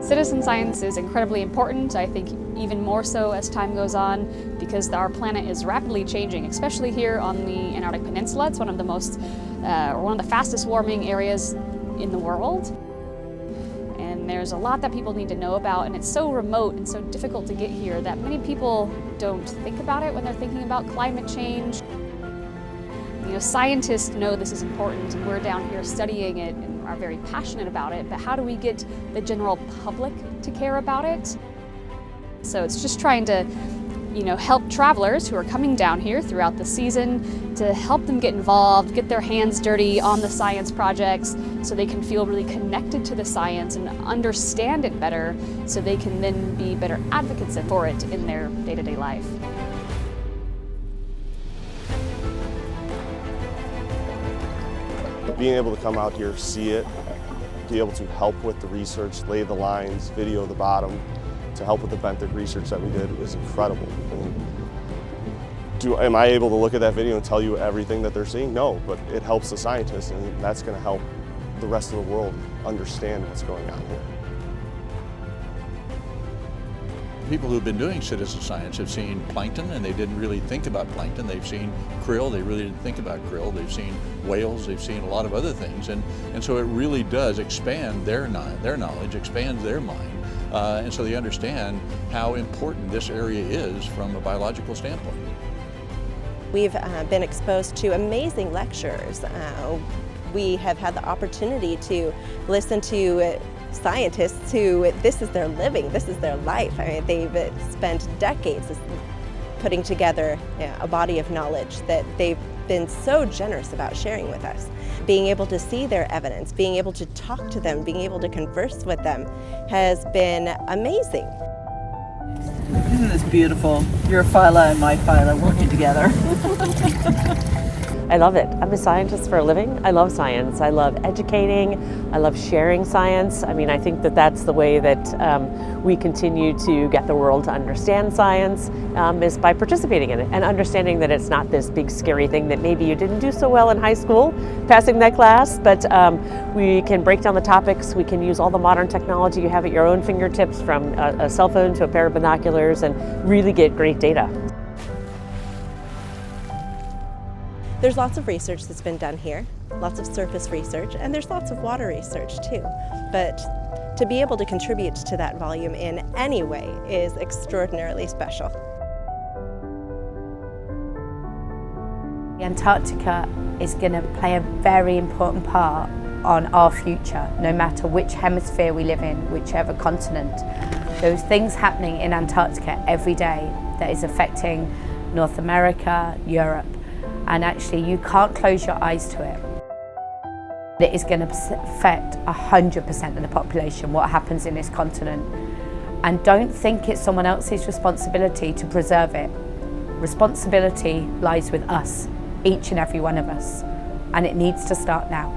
Citizen science is incredibly important, I think even more so as time goes on, because our planet is rapidly changing, especially here on the Antarctic Peninsula. It's one of the fastest warming areas in the world. And there's a lot that people need to know about, and it's so remote and so difficult to get here that many people don't think about it when they're thinking about climate change. You know, scientists know this is important, and we're down here studying it and are very passionate about it, but how do we get the general public to care about it? So it's just trying to, help travelers who are coming down here throughout the season to help them get involved, get their hands dirty on the science projects so they can feel really connected to the science and understand it better so they can then be better advocates for it in their day-to-day life. Being able to come out here, see it, be able to help with the research, lay the lines, video the bottom, to help with the benthic research that we did is incredible. Am I able to look at that video and tell you everything that they're seeing? No, but it helps the scientists, and that's going to help the rest of the world understand what's going on here. People who've been doing citizen science have seen plankton and they didn't really think about plankton. They've seen krill, they really didn't think about krill. They've seen whales, they've seen a lot of other things. And so it really does expand their knowledge, expands their mind. And so they understand how important this area is from a biological standpoint. We've been exposed to amazing lectures. We have had the opportunity to listen to scientists who, this is their living, this is their life. I mean, they've spent decades putting together a body of knowledge that they've been so generous about sharing with us. Being able to see their evidence, being able to talk to them, being able to converse with them has been amazing. Isn't this beautiful? Your phyla and my phyla working together. I love it. I'm a scientist for a living. I love science. I love educating. I love sharing science. I mean, I think that that's the way that we continue to get the world to understand science is by participating in it and understanding that it's not this big scary thing that maybe you didn't do so well in high school, passing that class, but we can break down the topics. We can use all the modern technology you have at your own fingertips, from a cell phone to a pair of binoculars, and really get great data. There's lots of research that's been done here, lots of surface research, and there's lots of water research too. But to be able to contribute to that volume in any way is extraordinarily special. Antarctica is going to play a very important part on our future, no matter which hemisphere we live in, whichever continent. There's things happening in Antarctica every day that is affecting North America, Europe. And actually you can't close your eyes to it. It is going to affect 100% of the population, what happens in this continent. And don't think it's someone else's responsibility to preserve it. Responsibility lies with us, each and every one of us. And it needs to start now.